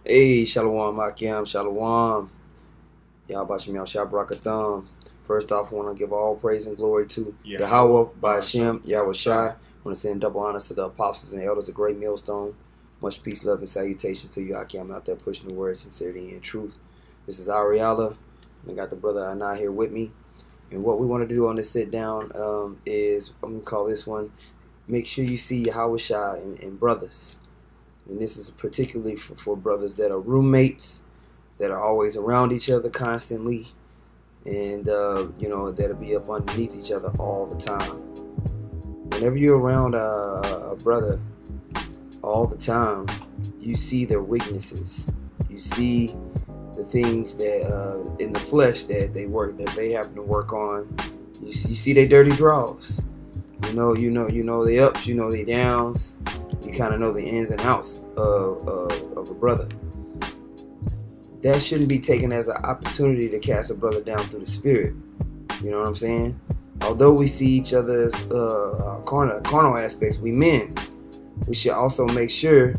Hey, Shalom, AHCHYAM, Shalom. AHCHYAM, Shabrakadam. First off, I want to give all praise and glory to Yahweh, Ba'ashem, Yahweh Shai. I want to send double honors to the apostles and elders of Great Millstone. Much peace, love, and salutations to you, AHCHYAM, out there pushing the word, sincerity, and truth. This is Ariella. I got the brother Anah here with me. And what we want to do on this sit down is, I'm going to call this one, make sure you see Yahweh Shai and brothers. And this is particularly for brothers that are roommates, that are always around each other constantly, and that'll be up underneath each other all the time. Whenever you're around a brother all the time, you see their weaknesses. You see the things that in the flesh that they have to work on. You see their dirty draws. You know the ups, you know the downs. You kind of know the ins and outs of a brother. That shouldn't be taken as an opportunity to cast a brother down through the spirit. You know what I'm saying? Although we see each other's carnal aspects, we men. We should also make sure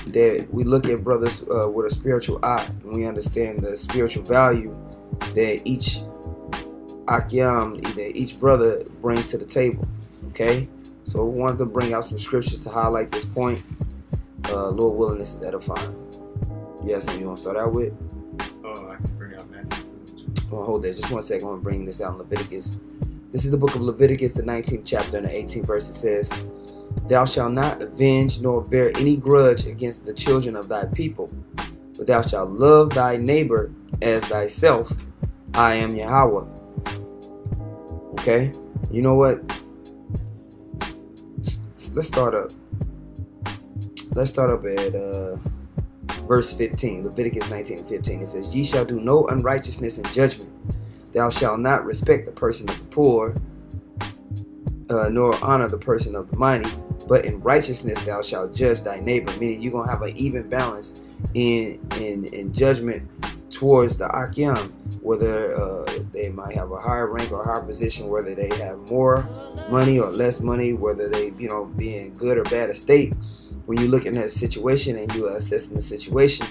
that we look at brothers with a spiritual eye, and we understand the spiritual value that each AHCHYAM, each brother brings to the table. Okay? So we wanted to bring out some scriptures to highlight this point. Lord willing, this is edifying. You have something you want to start out with? I can bring out Matthew. Well, hold there. Just 1 second. I want to bring this out in Leviticus. This is the book of Leviticus, the 19th chapter and the 18th verse. It says, "Thou shalt not avenge nor bear any grudge against the children of thy people, but thou shalt love thy neighbor as thyself. I am Yahweh." Okay? You know what? Let's start up. Let's start up at verse 15, Leviticus 19:15. It says, "Ye shall do no unrighteousness in judgment. Thou shalt not respect the person of the poor, nor honor the person of the mighty. But in righteousness thou shalt judge thy neighbor." Meaning you're gonna have an even balance in judgment towards the AHCHYAM, whether they might have a higher rank or higher position, whether they have more money or less money, whether they be in good or bad estate. When you're looking at a situation and you are assessing the situation,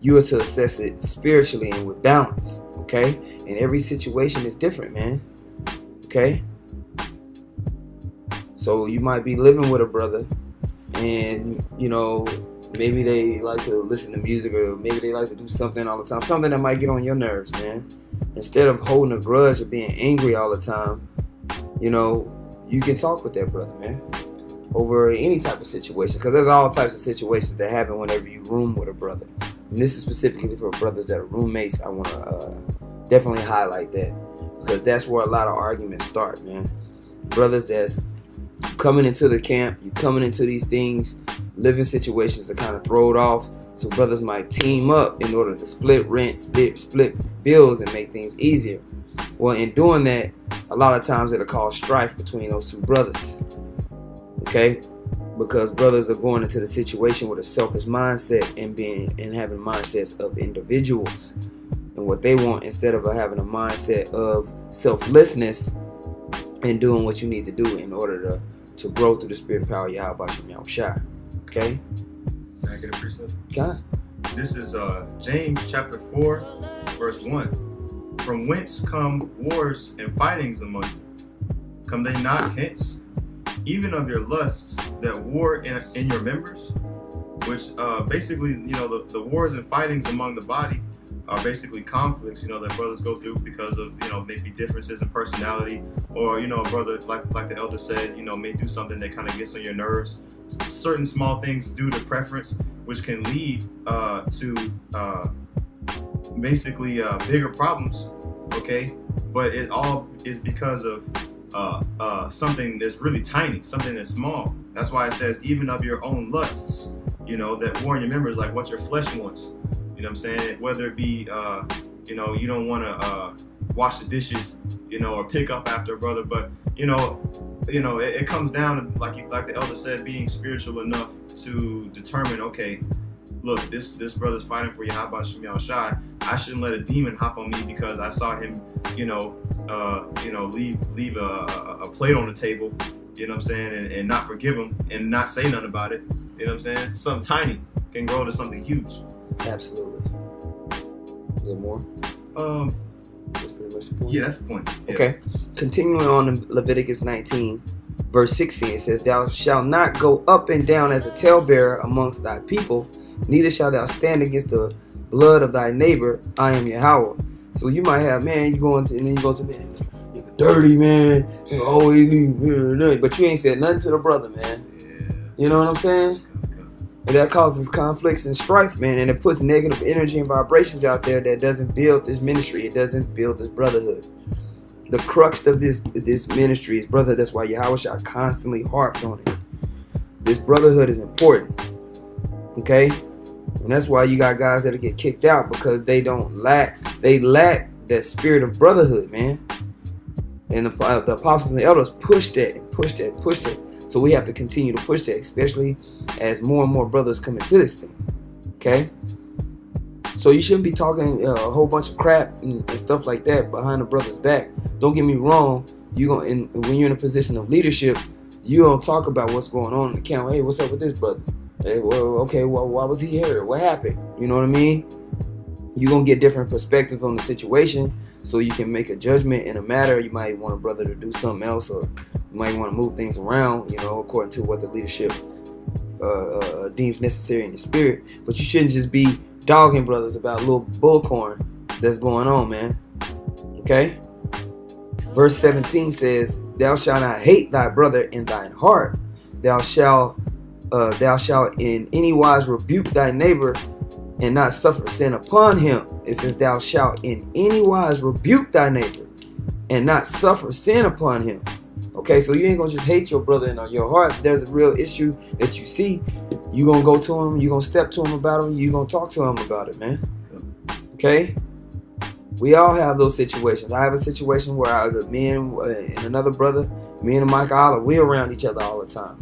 you are to assess it spiritually and with balance. Okay? And every situation is different, man. Okay? So you might be living with a brother and maybe they like to listen to music, or maybe they like to do something all the time, something that might get on your nerves, man. Instead of holding a grudge or being angry all the time, you can talk with that brother, man, over any type of situation, because there's all types of situations that happen whenever you room with a brother. And this is specifically for brothers that are roommates. I want to definitely highlight that, because that's where a lot of arguments start, man. Brothers that's coming into the camp, you coming into these things, living situations that kind of throw it off. So brothers might team up in order to split rent, split bills, and make things easier. Well, in doing that, a lot of times it'll cause strife between those two brothers. Okay? Because brothers are going into the situation with a selfish mindset and having mindsets of individuals and what they want, instead of having a mindset of selflessness and doing what you need to do in order to grow through the spirit of power, Yahweh Shai. Okay? Can I get a precept? Okay. This is James chapter 4, verse 1. "From whence come wars and fightings among you? Come they not hence? Even of your lusts that war in your members?" Which basically, the wars and fightings among the body are basically conflicts, that brothers go through because of, maybe differences in personality, or, a brother, like the elder said, may do something that kind of gets on your nerves. Certain small things due to preference, which can lead to basically bigger problems, okay? But it all is because of something that's really tiny, something that's small. That's why it says, even of your own lusts, that war in your members, like what your flesh wants. You know what I'm saying? Whether it be, you don't want to wash the dishes, or pick up after a brother, but it comes down to, like the elder said, being spiritual enough to determine, okay, look, this brother's fighting for Yahweh Shai. I shouldn't let a demon hop on me because I saw him, leave a plate on the table, you know what I'm saying, and not forgive him and not say nothing about it. You know what I'm saying? Something tiny can grow to something huge. Absolutely. Is there more? That's pretty much the point. Yeah, that's the point. Yeah. Okay. Continuing on in Leviticus 19, verse 16, it says, "Thou shalt not go up and down as a talebearer amongst thy people, neither shalt thou stand against the blood of thy neighbor. I am Yahweh." So you might have, man, you go into, and then you go to, man, nigga dirty, man. But you ain't said nothing to the brother, man. Yeah. You know what I'm saying? And that causes conflicts and strife, man, and it puts negative energy and vibrations out there that doesn't build this ministry. It doesn't build this brotherhood. The crux of this ministry is brotherhood. That's why Yahweh constantly harped on it. This brotherhood is important, okay? And that's why you got guys that get kicked out, because they lack that spirit of brotherhood, man. And the apostles and the elders pushed that and pushed that and pushed it. So we have to continue to push that, especially as more and more brothers come into this thing. Okay? So you shouldn't be talking a whole bunch of crap and stuff like that behind a brother's back. Don't get me wrong. When you're in a position of leadership, you don't talk about what's going on in the camp. Hey, what's up with this brother? Hey, well, okay, well, why was he here? What happened? You know what I mean? You're going to get different perspective on the situation, so you can make a judgment in a matter. You might want a brother to do something else, or you might want to move things around, according to what the leadership deems necessary in the spirit. But you shouldn't just be dogging brothers about little bullcorn that's going on, man. Okay? Verse 17 says, "Thou shalt not hate thy brother in thine heart. Thou shalt in any wise rebuke thy neighbor and not suffer sin upon him." It says, "Thou shalt in any wise rebuke thy neighbor and not suffer sin upon him." Okay, so you ain't gonna just hate your brother in your heart. If there's a real issue that you see, you gonna go to him, you gonna step to him about it, you gonna talk to him about it, man. Okay? We all have those situations. I have a situation where me and another brother, me and Mike Olive, we're around each other all the time.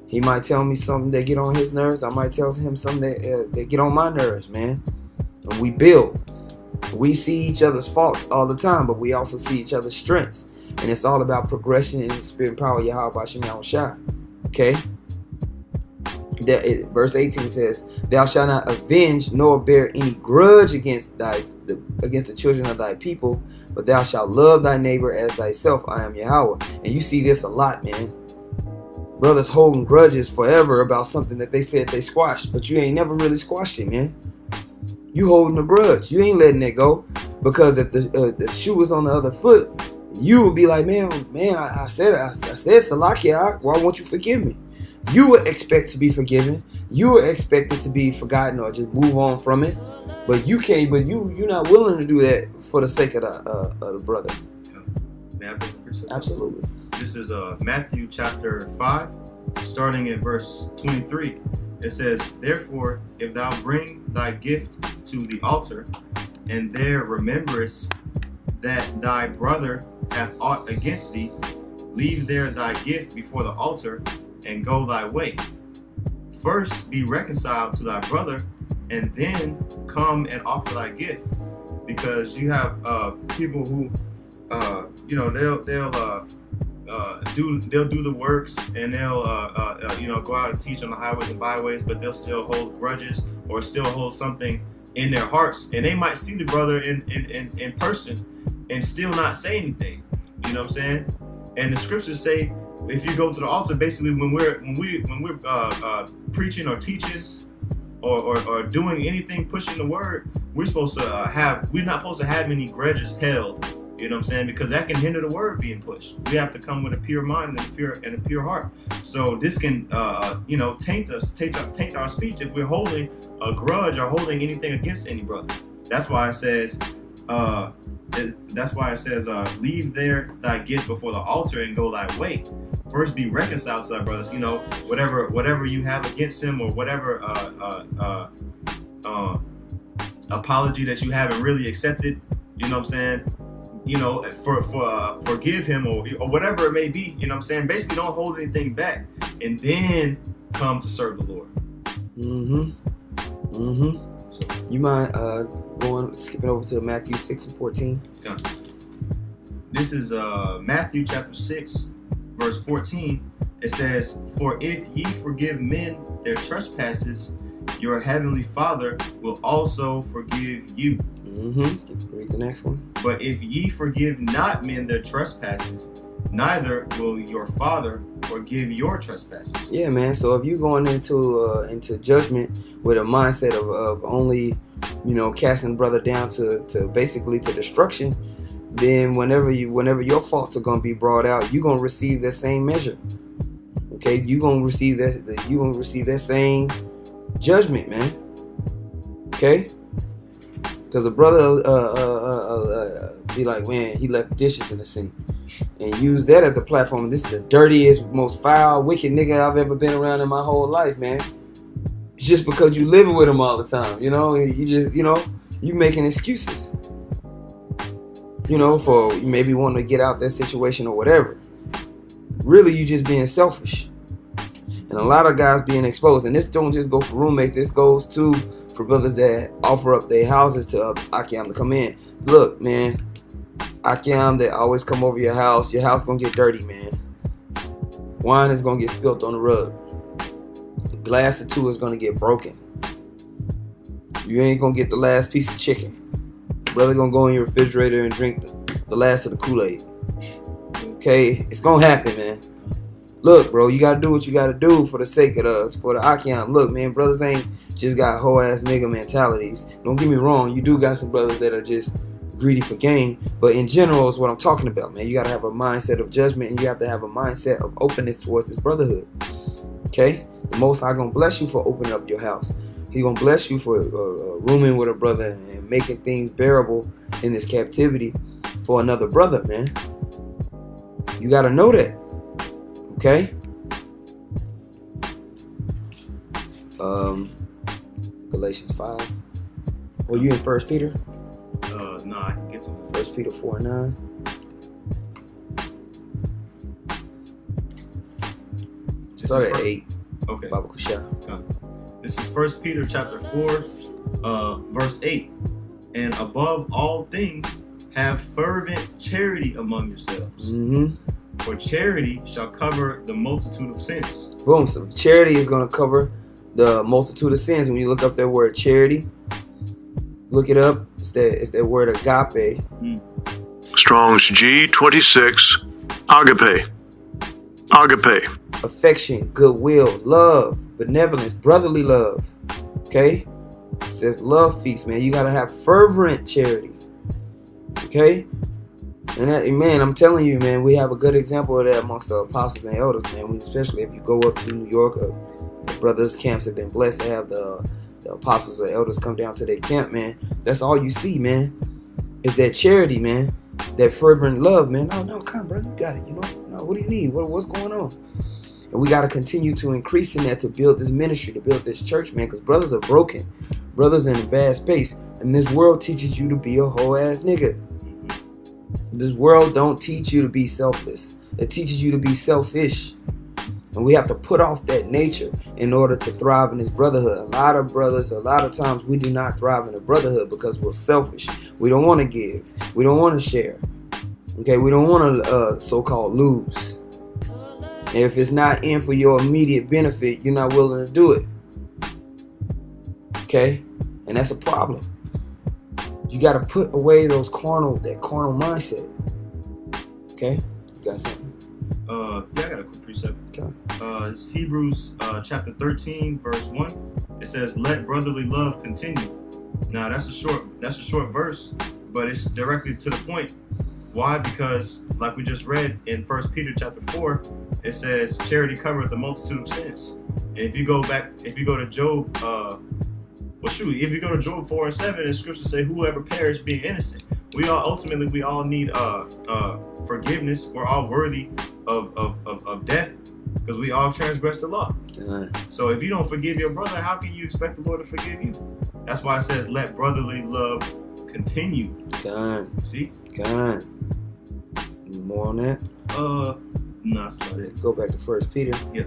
He might tell me something that get on his nerves. I might tell him something that get on my nerves, man. And we build. We see each other's faults all the time, but we also see each other's strengths. And it's all about progression in the spirit and power of Yahweh B'Shem Yahushua. Okay? Verse 18 says, "Thou shalt not avenge nor bear any grudge against the children of thy people, but thou shalt love thy neighbor as thyself. I am Yahweh." And you see this a lot, man. Brothers holding grudges forever about something that they said they squashed, but you ain't never really squashed it, man. You holding a grudge. You ain't letting it go, because if the shoe was on the other foot, you would be like, man, I said Salakia, why won't you forgive me? You would expect to be forgiven. You would expect it to be forgotten or just move on from it, but you can't. But you're not willing to do that for the sake of the brother. May I bring a precept? Absolutely. This is Matthew chapter 5, starting at verse 23. It says, "Therefore, if thou bring thy gift to the altar, and there rememberest that thy brother hath aught against thee, leave there thy gift before the altar, and go thy way. First be reconciled to thy brother, and then come and offer thy gift." Because you have people who, they'll do the works, and they'll go out and teach on the highways and byways, but they'll still hold grudges or still hold something in their hearts, and they might see the brother in person and still not say anything. You know what I'm saying? And the scriptures say, if you go to the altar, basically when we're preaching or teaching or doing anything, pushing the word, we're not supposed to have any grudges held. You know what I'm saying? Because that can hinder the word being pushed. We have to come with a pure mind and a pure heart. So this can, taint our speech if we're holding a grudge or holding anything against any brother. That's why it says, leave there thy gift before the altar and go thy way. First be reconciled to thy brothers. Whatever you have against him, or whatever apology that you haven't really accepted. You know what I'm saying? Forgive him or whatever it may be. You know what I'm saying? Basically, don't hold anything back, and then come to serve the Lord. So, you mind skipping over to Matthew 6:14? Okay. This is Matthew chapter 6, verse 14. It says, "For if ye forgive men their trespasses, your heavenly Father will also forgive you. Read the next one. But if ye forgive not men their trespasses, neither will your Father forgive your trespasses. Yeah, man. So if you're going into judgment with a mindset of only, casting brother down to basically to destruction, then whenever your faults are gonna be brought out, you're gonna receive that same measure. Okay, you're gonna receive that same judgment, man. Okay, because a brother be like, man, he left dishes in the sink, and use that as a platform. This is the dirtiest, most foul, wicked nigga I've ever been around in my whole life, man. It's just because you living with him all the time, you making excuses, for maybe wanting to get out that situation or whatever. Really, you just being selfish. And a lot of guys being exposed. And this don't just go for roommates. This goes too for brothers that offer up their houses to AHCHYAM to come in. Look, man, AHCHYAM that always come over your house gonna get dirty, man. Wine is gonna get spilled on the rug. A glass or two is gonna get broken. You ain't gonna get the last piece of chicken. Brother gonna go in your refrigerator and drink the last of the Kool-Aid. Okay, it's gonna happen, man. Look, bro, you gotta do what you gotta do for the sake of the AHCHYAM. Look, man, brothers ain't just got whole ass nigga mentalities. Don't get me wrong, you do got some brothers that are just greedy for gain, but in general is what I'm talking about, man. You gotta have a mindset of judgment, and you have to have a mindset of openness towards this brotherhood. Okay, the Most High gonna bless you for opening up your house. He gonna bless you for rooming with a brother and making things bearable in this captivity for another brother, man. You gotta know that. Okay. Galatians 5. Well, you in 1 Peter? No, I can get some. 1 Peter 4:9. Start at 8. Okay. Baba Kusha. This is 1 Peter chapter 4, verse 8. And above all things, have fervent charity among yourselves. For charity shall cover the multitude of sins. Boom. So charity is going to cover the multitude of sins. When you look up that word charity, look it up. It's that word agape. Strong's G26. Agape. Agape. Affection, goodwill, love, benevolence, brotherly love. Okay? It says love feast, man. You got to have fervent charity. Okay? And that, man, I'm telling you, man, we have a good example of that amongst the apostles and elders, man. Especially if you go up to New York, the brothers' camps have been blessed to have the apostles or elders come down to their camp, man. That's all you see, man, is that charity, man, that fervent love, man. No, come, brother, you got it, No, what do you need? What's going on? And we got to continue to increase in that to build this ministry, to build this church, man, because brothers are broken. Brothers in a bad space. And this world teaches you to be a whole ass nigga. This world don't teach you to be selfless. It teaches you to be selfish. And we have to put off that nature in order to thrive in this brotherhood. A lot of brothers, a lot of times we do not thrive in the brotherhood because we're selfish. We don't want to give. We don't want to share. Okay, we don't want to so-called lose. And if it's not in for your immediate benefit, you're not willing to do it. Okay? And that's a problem. You got to put away that carnal mindset. Okay? You got something? Yeah, I got a quick precept. Okay. It's Hebrews chapter 13, verse 1. It says, "Let brotherly love continue." Now that's a short verse, but it's directly to the point. Why? Because like we just read in 1 Peter chapter 4, it says charity covereth a multitude of sins. And if you go to Job, if you go to Job 4:7, the scriptures say, "Whoever perished being innocent." We all need forgiveness. We're all worthy of death because we all transgress the law. So if you don't forgive your brother, how can you expect the Lord to forgive you? That's why it says, "Let brotherly love continue." See? More on that? No, that's about it. Go back to 1 Peter. Yeah.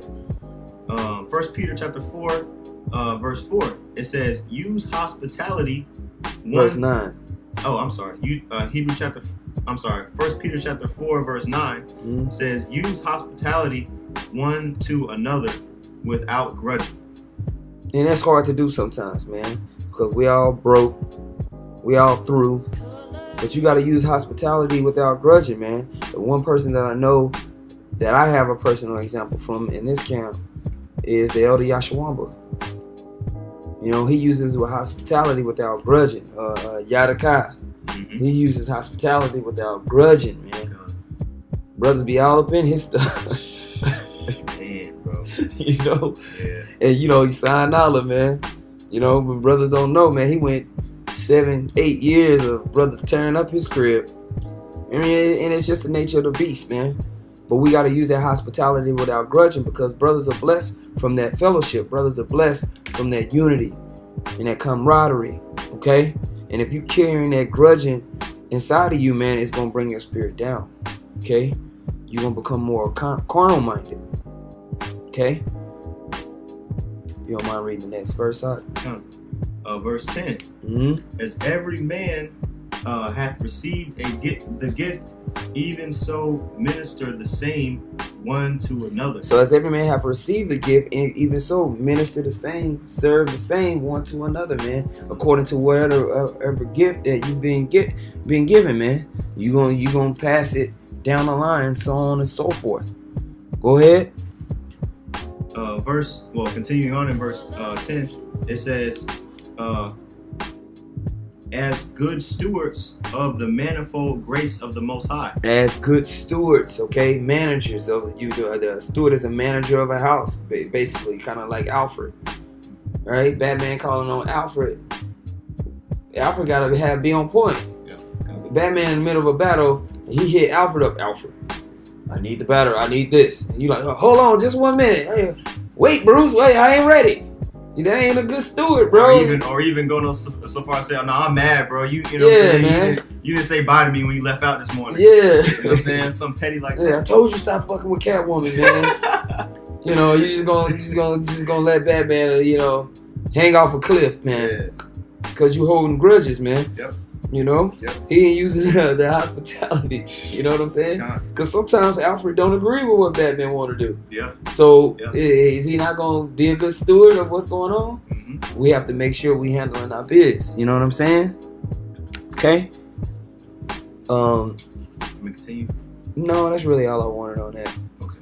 1 Peter chapter 4, verse 4. It says, "Use hospitality." Verse 9. Oh, I'm sorry. 1 Peter chapter 4, verse 9 says, "Use hospitality one to another without grudging." And that's hard to do sometimes, man, because we all broke, we all through. But you got to use hospitality without grudging, man. The one person that I know that I have a personal example from in this camp is the elder Yashawamba. You know, he uses with hospitality without grudging. Yadakai, he uses hospitality without grudging, man. Brothers be all up in his stuff. Man, bro. You know? Yeah. And, you know, he signed Dollar, man. You know, but brothers don't know, man. He went 7, 8 years of brothers tearing up his crib. I mean, and it's just the nature of the beast, man. But we got to use that hospitality without grudging, because brothers are blessed from that fellowship. Brothers are blessed from that unity and that camaraderie, okay? And if you carrying that grudging inside of you, man, it's going to bring your spirit down, okay? You're going to become more carnal-minded, okay? If you don't mind reading the next verse out. Verse 10. As every man hath received the gift, even so minister the same one to another. So as every man hath received the gift, even so minister the same, serve the same one to another, man. According to whatever gift that you've been given, man. You gonna pass it down the line, so on and so forth. Go ahead. Continuing on in verse 10, it says, as good stewards of the manifold grace of the Most High. As good stewards, okay? Managers of you. The steward is a manager of a house, basically, kind of like Alfred. Right? Batman calling on Alfred. Alfred gotta be on point. Yeah. Batman in the middle of a battle, he hit Alfred up. Alfred, I need the battle. I need this. And you like, hold on, just 1 minute. Hey, wait, Bruce. Wait, I ain't ready. That ain't a good steward, bro. Or even go so far as say, no, I'm mad, bro. You know what I'm saying? Man. You didn't say bye to me when you left out this morning. Yeah. You know what I'm saying? Something petty like that. Yeah, I told you stop fucking with Catwoman, man. You know, you just gonna let Batman, you know, hang off a cliff, man. Yeah. Cause you holding grudges, man. Yep. You know? Yep. He ain't using the hospitality. You know what I'm saying? Because sometimes Alfred don't agree with what Batman want to do. Yeah. So is he not going to be a good steward of what's going on? Mm-hmm. We have to make sure we handling our biz. You know what I'm saying? Okay. Let me continue. No, that's really all I wanted on that. Okay.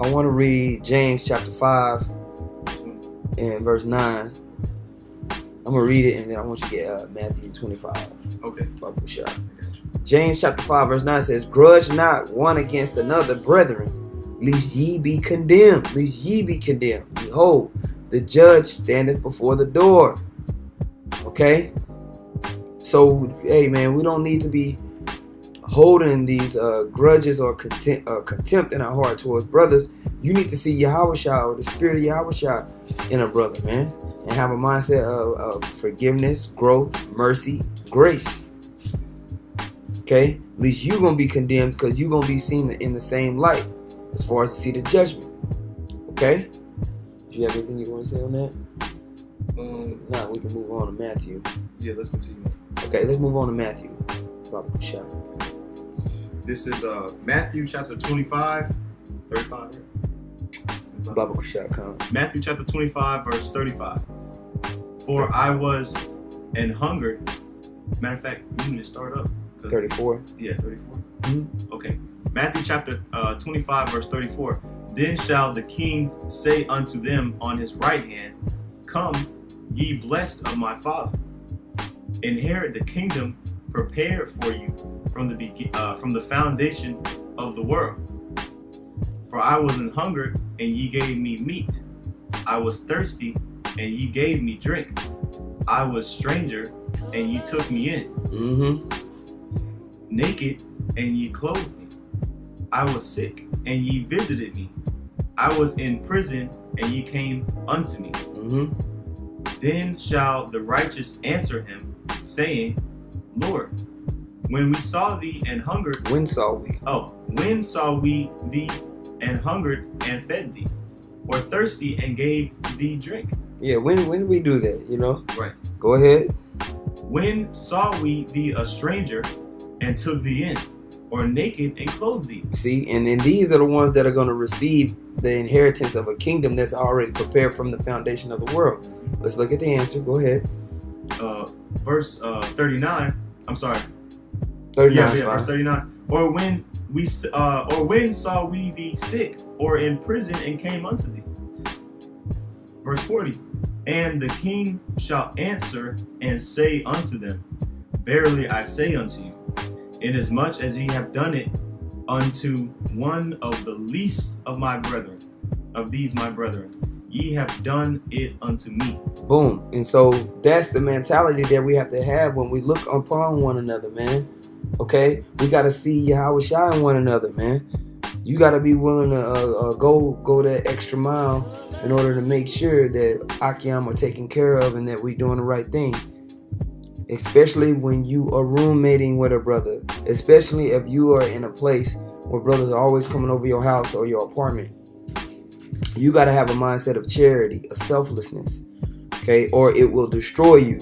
I want to read James chapter 5 and verse 9. I'm going to read it, and then I want you to get Matthew 25. Okay. Bible shot. James chapter 5 verse 9 says, grudge not one against another, brethren, lest ye be condemned. Lest ye be condemned. Behold, the judge standeth before the door. Okay? So, hey man, we don't need to be holding these grudges or contempt in our heart towards brothers. You need to see Yahushua, or the spirit of Yahushua in a brother, man. And have a mindset of forgiveness, growth, mercy, grace. Okay? At least you're going to be condemned because you're going to be seen in the same light as far as to see the judgment. Okay? Do you have anything you want to say on that? No, we can move on to Matthew. Yeah, let's continue. Okay, let's move on to Matthew. This is Matthew chapter 25, 35. Matthew chapter 25, verse 35. For I was an hungered. Matter of fact, we need to start up. 34. Yeah, 34. Mm-hmm. Okay. Matthew chapter 25, verse 34. Then shall the king say unto them on his right hand, come, ye blessed of my Father, inherit the kingdom prepared for you from the foundation of the world. For I was an hungered, and ye gave me meat. I was thirsty, and ye gave me drink. I was stranger, and ye took me in. Mm-hmm. Naked, and ye clothed me. I was sick, and ye visited me. I was in prison, and ye came unto me. Mm-hmm. Then shall the righteous answer him, saying, Lord, when we saw thee and hungered. When saw we? When saw we thee and hungered and fed thee, or thirsty and gave thee drink? Yeah, when did we do that, you know? Right. Go ahead. When saw we thee a stranger and took thee in, or naked and clothe thee. See, and these are the ones that are going to receive the inheritance of a kingdom that's already prepared from the foundation of the world. Let's look at the answer. Go ahead. Verse 39. I'm sorry. 39. Yeah, verse 39. Or when saw we thee sick or in prison and came unto thee? Verse 40. And the king shall answer and say unto them, Verily I say unto you, inasmuch as ye have done it unto one of the least of my brethren, of these my brethren, ye have done it unto me. Boom. And so that's the mentality that we have to have when we look upon one another, man. Okay? We got to see Yahweh Shai in one another, man. You got to be willing to go that extra mile in order to make sure that AHCHYAM are taken care of and that we're doing the right thing. Especially when you are roommating with a brother. Especially if you are in a place where brothers are always coming over your house or your apartment. You got to have a mindset of charity, of selflessness. Okay? Or it will destroy you.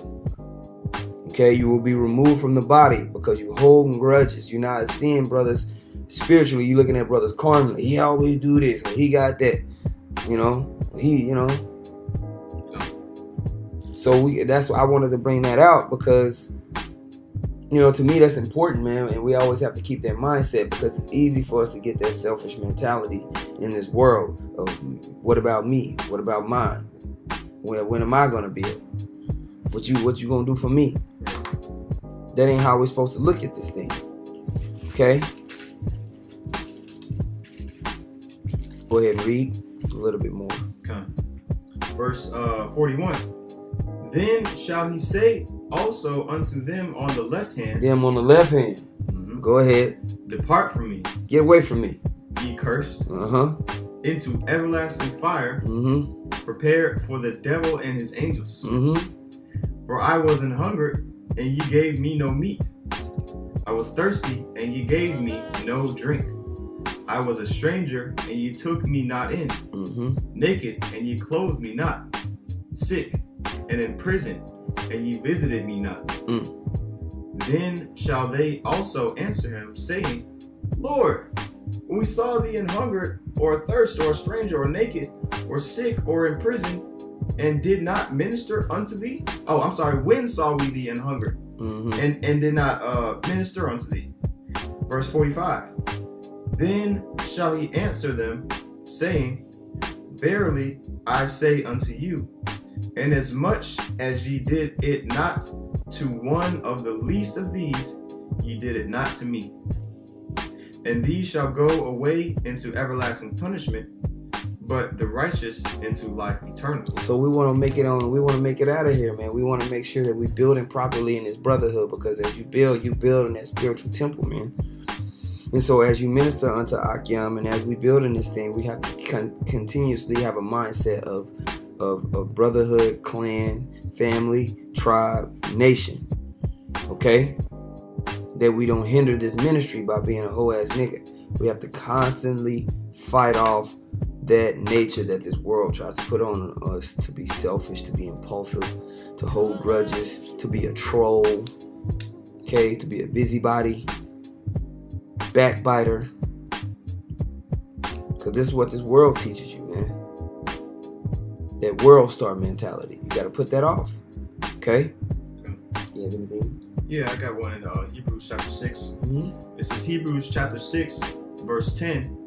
Okay? You will be removed from the body because you hold grudges. You're not seeing brothers spiritually. You're looking at brothers carnally. He always do this. Or he got that. You know? So that's why I wanted to bring that out because, to me that's important, man. And we always have to keep that mindset because it's easy for us to get that selfish mentality in this world of what about me? What about mine? When am I gonna be it? What you gonna do for me? That ain't how we're supposed to look at this thing. Okay? Go ahead and read a little bit more. Okay. Verse 41. Then shall he say also unto them on the left hand. Them on the left hand. Mm-hmm. Go ahead. Depart from me. Get away from me. Ye cursed. Uh-huh. Into everlasting fire. Mm-hmm. Prepared for the devil and his angels. Mm-hmm. For I was an hungered, and ye gave me no meat. I was thirsty, and ye gave me no drink. I was a stranger, and ye took me not in. Mm-hmm. Naked, and ye clothed me not. Sick, and in prison, and ye visited me not. Then shall they also answer him, saying, Lord, when we saw thee an hungered, or athirst, or a stranger, or naked, or sick, or in prison, and did not minister unto thee? Oh, I'm sorry. When saw we thee an hungered, and did not minister unto thee? Verse 45. Then shall he answer them, saying, Verily I say unto you, inasmuch as ye did it not to one of the least of these, ye did it not to me. And these shall go away into everlasting punishment, but the righteous into life eternal. So we want to make it on. We want to make it out of here, man. We want to make sure that we building properly in this brotherhood, because as you build in that spiritual temple, man. And so as you minister unto AHCHYAM and as we build in this thing, we have to continuously have a mindset of brotherhood, clan, family, tribe, nation. Okay? That we don't hinder this ministry by being a whole ass nigga. We have to constantly fight off that nature that this world tries to put on us, to be selfish, to be impulsive, to hold grudges, to be a troll, okay, to be a busybody, backbiter. Because this is what this world teaches you, man. That world star mentality. You got to put that off. Okay? You have anything? Yeah, I got one in Hebrews chapter 6. Mm-hmm. It says Hebrews chapter 6, verse 10.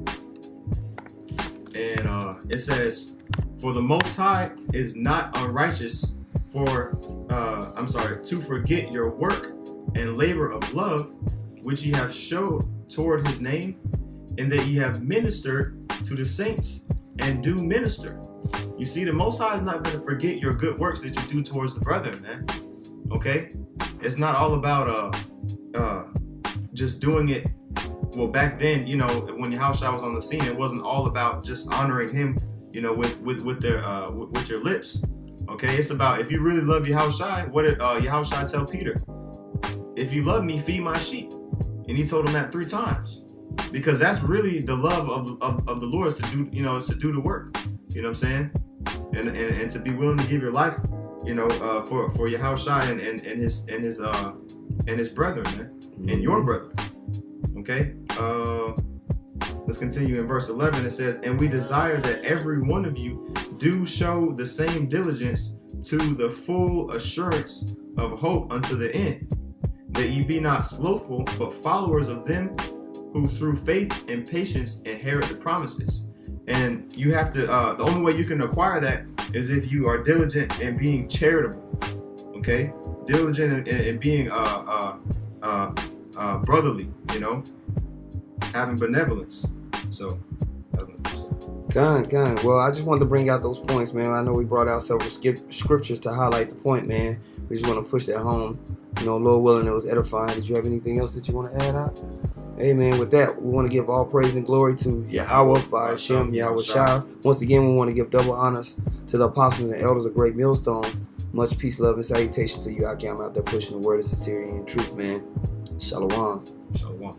And it says, For the Most High is not unrighteous to forget your work and labor of love, which ye have showed toward his name, and that ye have ministered to the saints and do minister. You see, the Most High is not going to forget your good works that you do towards the brethren, man. Okay? It's not all about just doing it. Well, back then, when Yahushua was on the scene, it wasn't all about just honoring him, with your lips. Okay, it's about, if you really love Yahushua, what did Yahushua tell Peter? If you love me, feed my sheep. And he told him that 3 times, because that's really the love of the Lord, is to do, is to do the work. You know what I'm saying? And to be willing to give your life, for Yahushua and his brethren, man, and your brethren. Okay. Let's continue in verse 11. It says, "And we desire that every one of you do show the same diligence to the full assurance of hope unto the end, that ye be not slothful, but followers of them who through faith and patience inherit the promises." And you have to, the only way you can acquire that is if you are diligent in being charitable. Okay? Diligent in being brotherly, you know, having benevolence. So, Gun. Well, I just wanted to bring out those points, man. I know we brought out several scriptures to highlight the point, man. We just want to push that home. You know, Lord willing, it was edifying. Did you have anything else that you want to add out? Hey, man, with that, we want to give all praise and glory to Yahweh by Hashem, Yahweh Shai. Once again, we want to give double honors to the apostles and elders of Great Millstone. Much peace, love, and salutation to you. AHCHYAM out there pushing the word of sincerity and truth, man. Shalom. Shalom.